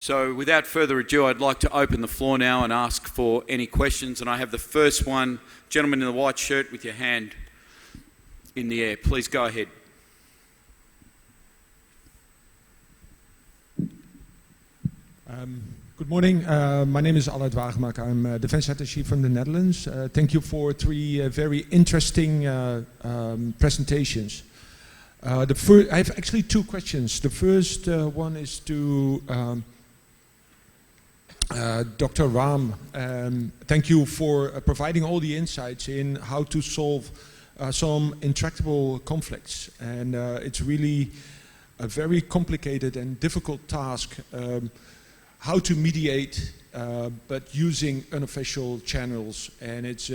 So without further ado, I'd like to open the floor now and ask for any questions. And I have the first one, gentleman in the white shirt with your hand in the air. Please go ahead. Good morning. My name is Allard Wagemak. I'm Defense Attaché from the Netherlands. Thank you for three very interesting presentations. I have actually two questions. The first one is to Dr. Ram. Thank you for providing all the insights in how to solve some intractable conflicts. And it's really a very complicated and difficult task. How to mediate, but using unofficial channels, and it's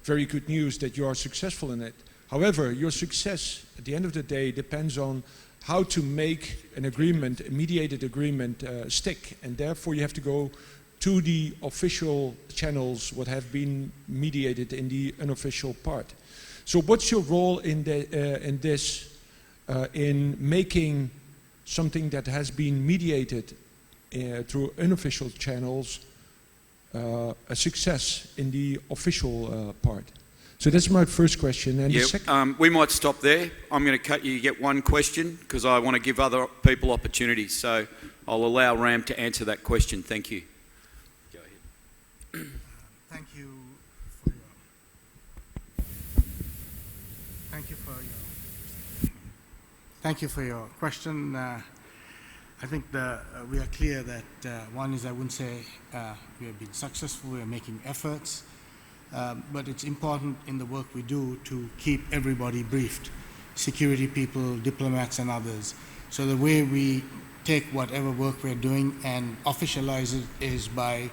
very good news that you are successful in it. However, your success at the end of the day depends on how to make an agreement, a mediated agreement, stick, and therefore you have to go to the official channels what have been mediated in the unofficial part. So what's your role in this, in making something that has been mediated through unofficial channels, a success in the official part? So that's my first question. And the second, we might stop there. I'm going to cut you. You get one question because I want to give other people opportunities. So I'll allow Ram to answer that question. Thank you. Go ahead. Thank you for your question. I think we are clear that one is, I wouldn't say we have been successful, we are making efforts, but it's important in the work we do to keep everybody briefed, security people, diplomats and others. So the way we take whatever work we're doing and officialize it is by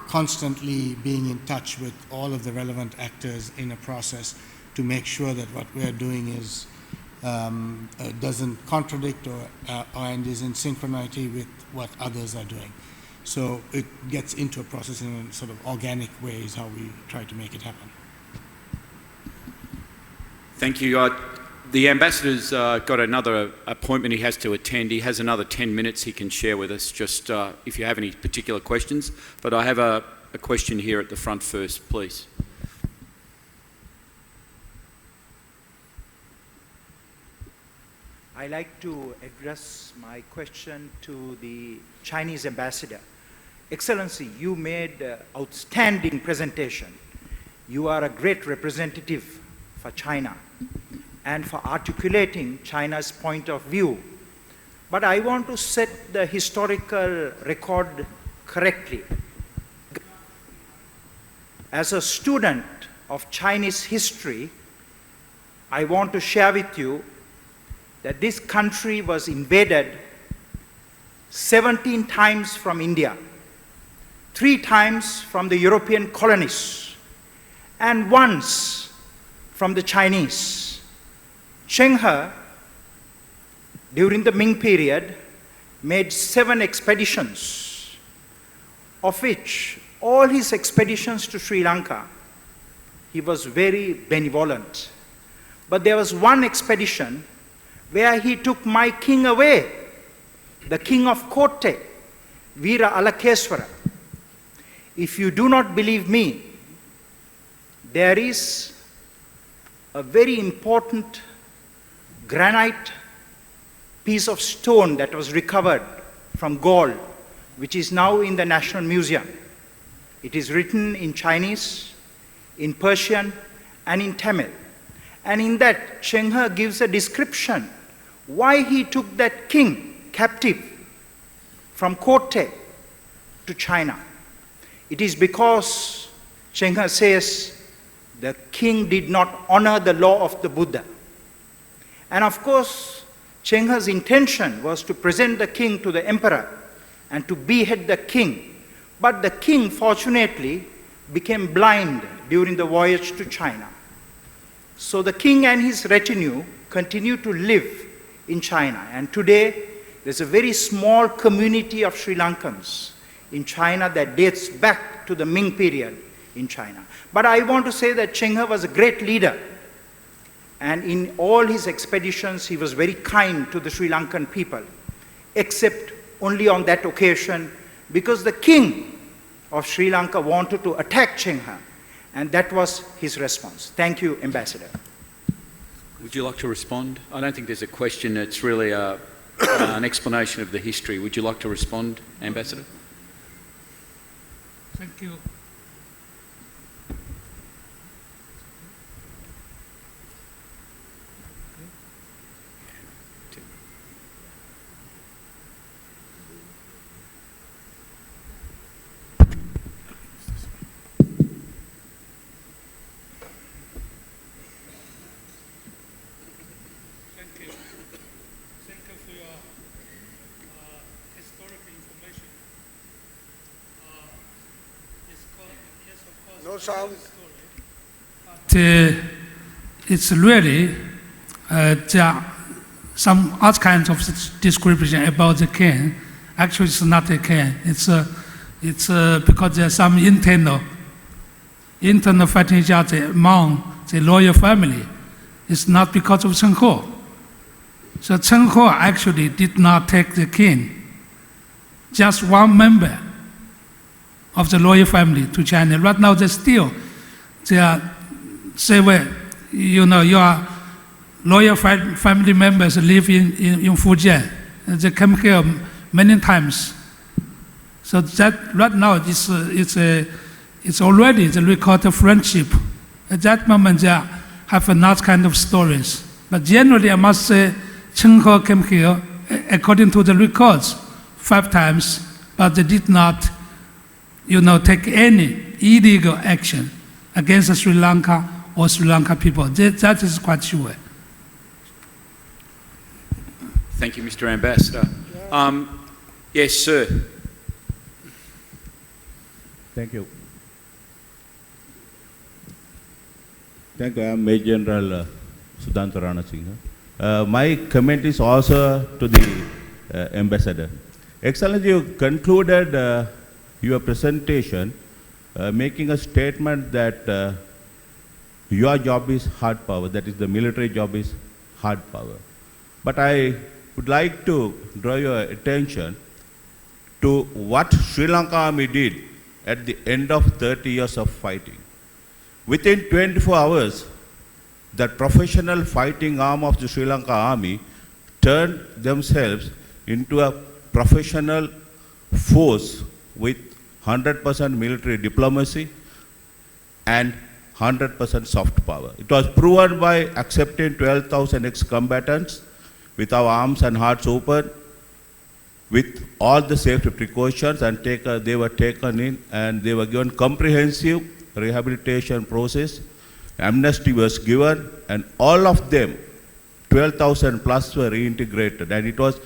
constantly being in touch with all of the relevant actors in a process to make sure that what we are doing is doesn't contradict and is in synchronicity with what others are doing. So it gets into a process in a sort of organic way is how we try to make it happen. Thank you. The ambassador's got another appointment he has to attend. He has another 10 minutes he can share with us, just if you have any particular questions. But I have a question here at the front first, please. I'd like to address my question to the Chinese ambassador. Excellency, you made an outstanding presentation. You are a great representative for China and for articulating China's point of view. But I want to set the historical record correctly. As a student of Chinese history, I want to share with you that this country was invaded 17 times from India, 3 times from the European colonists, and once from the Chinese. Cheng He, during the Ming period, made 7 expeditions, of which all his expeditions to Sri Lanka, he was very benevolent. But there was one expedition where he took my king away, the king of Kotte, Veera Alakeswara. If you do not believe me, there is a very important granite piece of stone that was recovered from Gaul, which is now in the National Museum. It is written in Chinese, in Persian, and in Tamil. And in that, Cheng He gives a description why he took that king captive from Kotte to China. It is because, Cheng He says, the king did not honor the law of the Buddha. And of course, Cheng He's intention was to present the king to the emperor and to behead the king. But the king, fortunately, became blind during the voyage to China. So the king and his retinue continued to live in China. And today, there's a very small community of Sri Lankans in China that dates back to the Ming period in China. But I want to say that Cheng He was a great leader. And in all his expeditions, he was very kind to the Sri Lankan people, except only on that occasion because the king of Sri Lanka wanted to attack Cheng He, and that was his response. Thank you, Ambassador. Would you like to respond? I don't think there's a question. It's really an explanation of the history. Would you like to respond, Ambassador? Thank you. Thank you for your historical information. Yes, of course. No sound. But it's really there are some other kinds of description about the king. Actually, it's not a king. It's because there's some internal fighting each other among the royal family. It's not because of Cheng He. So Cheng He actually did not take the king. Just one member of the royal family to China. Right now, they say, well, you know, your royal family members live in Fujian. They come here many times. So that right now it's already the record of friendship. At that moment, they have another kind of stories. But generally, I must say, Cheng He came here, according to the records, 5 times, but they did not, you know, take any illegal action against Sri Lanka or Sri Lanka people. That is quite sure. Thank you, Mr. Ambassador. Yes, sir. Thank you. Thank you. I am Major General Sudhanta Rana Singh. My comment is also to the Ambassador. Excellency, you concluded your presentation making a statement that your job is hard power, that is the military job is hard power. But I would like to draw your attention to what Sri Lanka Army did at the end of 30 years of fighting. Within 24 hours, the professional fighting arm of the Sri Lanka Army turned themselves into a professional force with 100% military diplomacy and 100% soft power. It was proven by accepting 12,000 ex-combatants with our arms and hearts open, with all the safety precautions, and they were taken in and they were given comprehensive rehabilitation process. Amnesty was given, and all of them, 12,000 plus, were reintegrated, and it was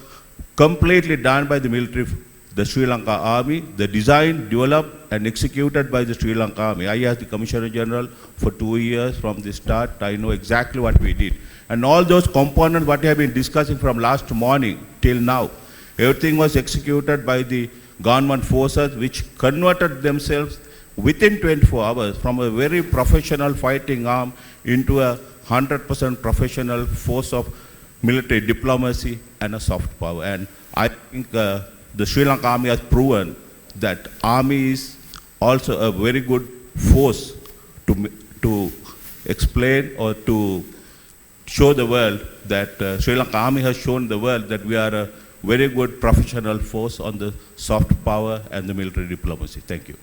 completely done by the military, the Sri Lanka Army, the design, developed and executed by the Sri Lanka Army. I as the Commissioner General for 2 years from the start, I know exactly what we did. And all those components what we have been discussing from last morning till now, everything was executed by the government forces, which converted themselves within 24 hours from a very professional fighting arm into a 100% professional force of military diplomacy and a soft power. And I think the Sri Lanka Army has proven that Army is also a very good force to explain or to show the world that Sri Lanka Army has shown the world that we are a very good professional force on the soft power and the military diplomacy. Thank you.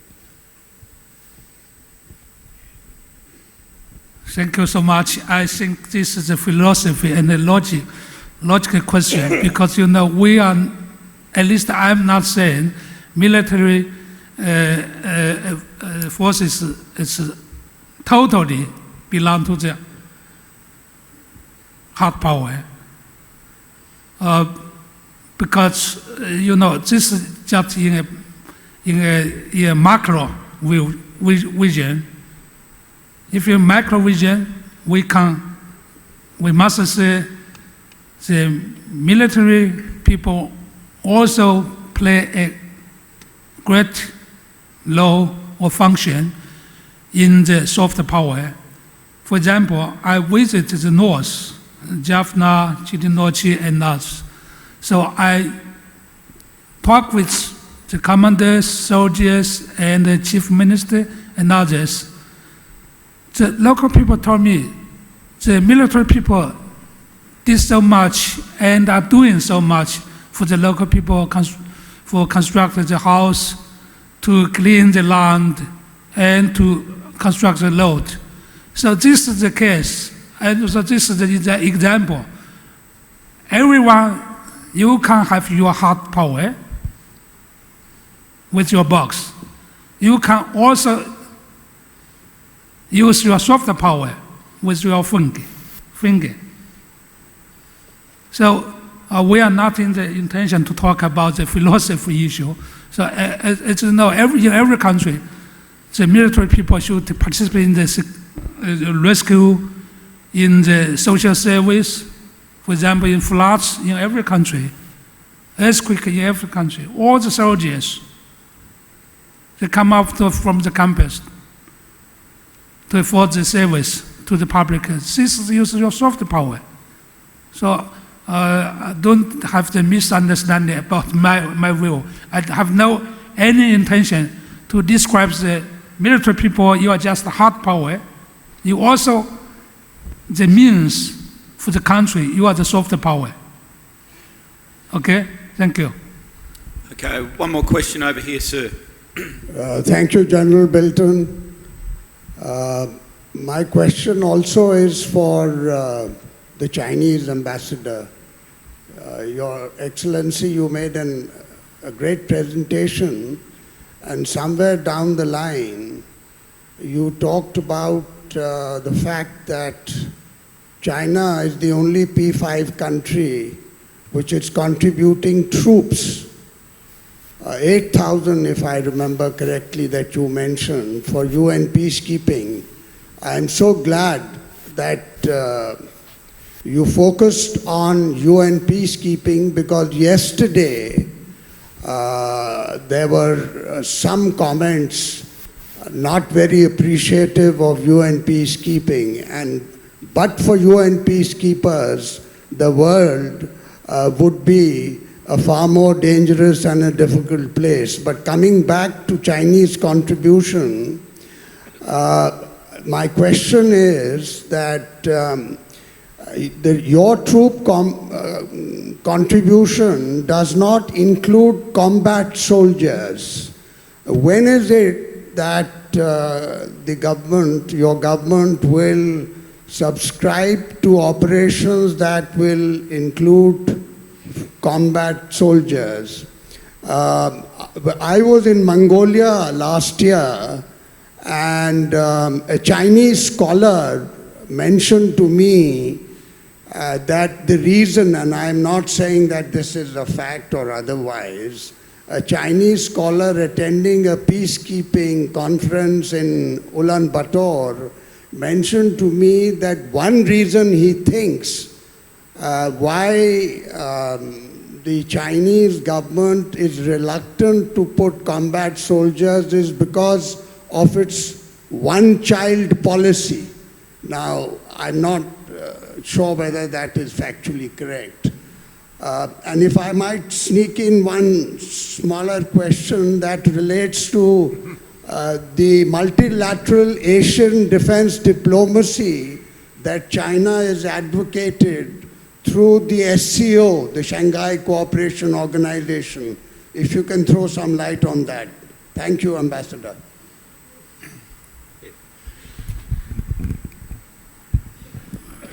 Thank you so much. I think this is a philosophy and a logical question because, you know, we are, at least I'm not saying military forces is totally belong to the hard power. Because, you know, this is just in a macro vision. If you macro vision, we must say the military people also play a great role or function in the soft power. For example, I visited the north, Jaffna, Chitinochi, and others. So I talk with the commanders, soldiers, and the chief minister and others, the local people told me the military people did so much and are doing so much for the local people, for constructing the house, to clean the land, and to construct the road. So this is the case, and so this is the example. Everyone, you can have your hard power with your box. You can also use your soft power with your finger. So we are not in the intention to talk about the philosophy issue. So as you know, in every country, the military people should participate in the rescue, in the social service. For example, in floods in every country, earthquake in every country, all the soldiers, they come up from the campus to afford the service to the public. This is use your soft power. So don't have the misunderstanding about my view. I have no any intention to describe the military people. You are just hard power. You also the means for the country. You are the soft power. Okay, thank you. Okay, one more question over here, sir. Thank you, General Bilton. My question also is for the Chinese ambassador. Your Excellency, you made a great presentation, and somewhere down the line, you talked about the fact that China is the only P5 country which is contributing troops, 8,000 if I remember correctly that you mentioned, for UN peacekeeping. I am so glad that you focused on UN peacekeeping, because yesterday there were some comments not very appreciative of UN peacekeeping, but for UN peacekeepers, the world would be a far more dangerous and a difficult place. But coming back to Chinese contribution, my question is that your troop contribution does not include combat soldiers. When is it that the government, your government, will subscribe to operations that will include combat soldiers? I was in Mongolia last year, and a Chinese scholar mentioned to me that the reason, and I'm not saying that this is a fact or otherwise, a Chinese scholar attending a peacekeeping conference in Ulaanbaatar mentioned to me that one reason he thinks why the Chinese government is reluctant to put combat soldiers is because of its one-child policy. Now, I'm not sure whether that is factually correct. And if I might sneak in one smaller question that relates to the multilateral Asian defense diplomacy that China has advocated through the SCO, the Shanghai Cooperation Organization. If you can throw some light on that. Thank you, Ambassador.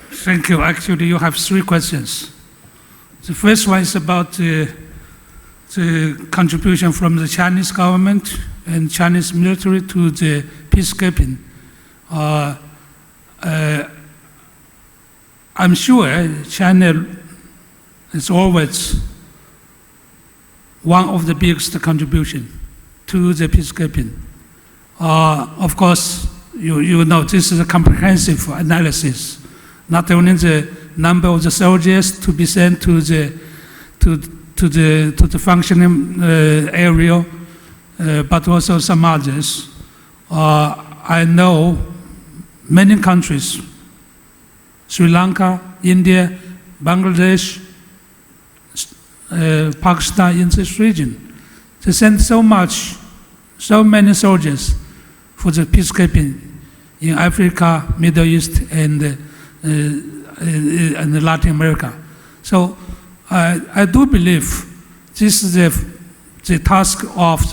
Thank you. Actually, you have three questions. The first one is about the contribution from the Chinese government and Chinese military to the peacekeeping. I'm sure China is always one of the biggest contribution to the peacekeeping. Of course, you know this is a comprehensive analysis. Not only the number of the soldiers to be sent to the functioning area, but also some others. I know many countries, Sri Lanka, India, Bangladesh, Pakistan in this region. They sent so many soldiers for the peacekeeping in Africa, Middle East, and Latin America. So I do believe this is the task of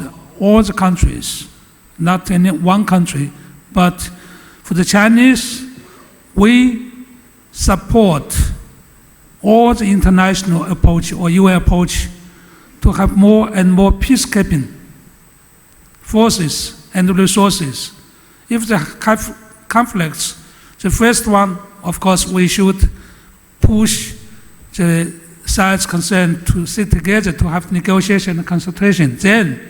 all the countries, not any one country, but for the Chinese, we support all the international approach or UN approach to have more and more peacekeeping forces and resources. If the conflicts, the first one, of course, we should push the sides concerned to sit together to have negotiation and consultation. Then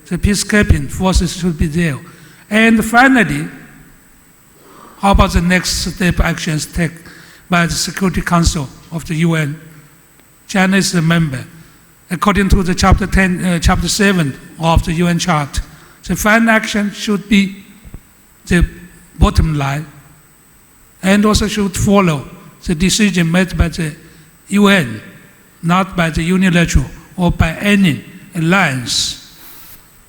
the peacekeeping forces should be there. And finally, how about the next step actions taken by the Security Council of the UN? China is a member. According to the Chapter 7 of the UN Chart, the final action should be the bottom line and also should follow the decision made by the UN, not by the unilateral or by any alliance.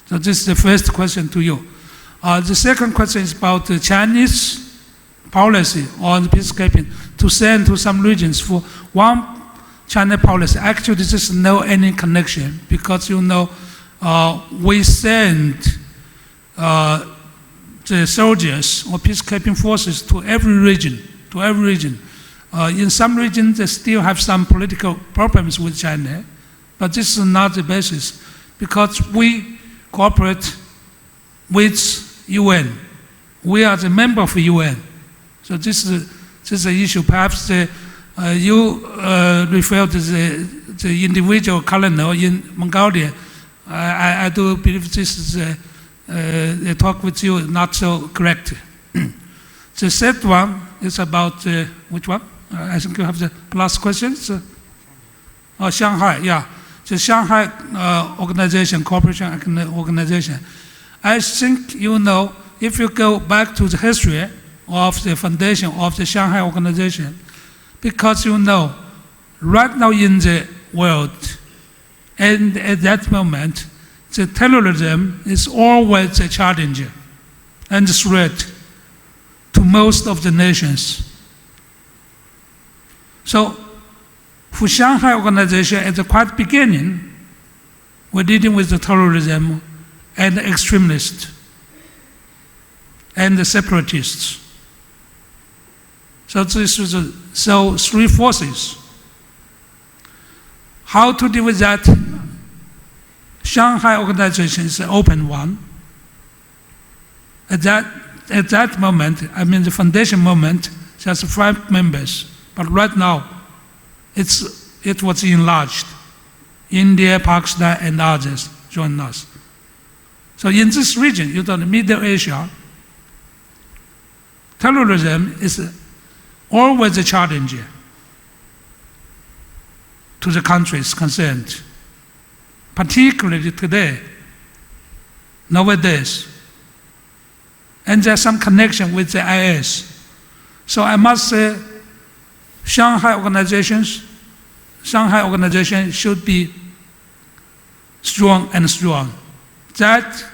So this is the first question to you. The second question is about the Chinese policy on peacekeeping to send to some regions for one China policy. Actually, this is no any connection because we send the soldiers or peacekeeping forces to every region. In some regions, they still have some political problems with China, but this is not the basis because we cooperate with UN. We are the member of UN. So this is the issue. Perhaps you refer to the individual colonel in Mongolia. I do believe this is the talk with you not so correct. The third one is about which one? I think you have the last questions. Shanghai, yeah. The Shanghai organization, cooperation organization. I think if you go back to the history of the foundation of the Shanghai organization, because right now in the world, and at that moment, the terrorism is always a challenge and a threat to most of the nations. So, for Shanghai organization, at the quite beginning, we're dealing with the terrorism and the extremists and the separatists. So this is three forces. How to deal with that? Shanghai organization is an open one. At that moment, the foundation moment, there's 5 members. But right now, it was enlarged. India, Pakistan, and others join us. So in this region, Middle Asia, terrorism is always a challenge to the countries concerned, particularly today, nowadays. And there's some connection with the IS. So I must say, Shanghai organization should be strong and strong. That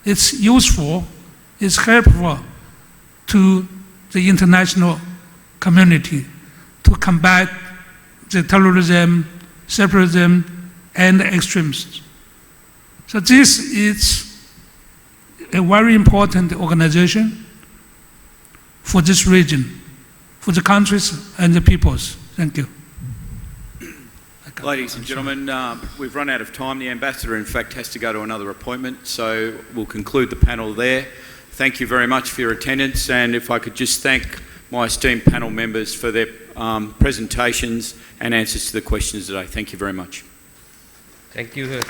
it's useful, it's helpful to the international community to combat the terrorism, separatism, and extremists. So this is a very important organization for this region, for the countries and the peoples. Thank you. Ladies and gentlemen, we've run out of time. The ambassador, in fact, has to go to another appointment, so we'll conclude the panel there. Thank you very much for your attendance, and if I could just thank my esteemed panel members for their presentations and answers to the questions today. Thank you very much. Thank you.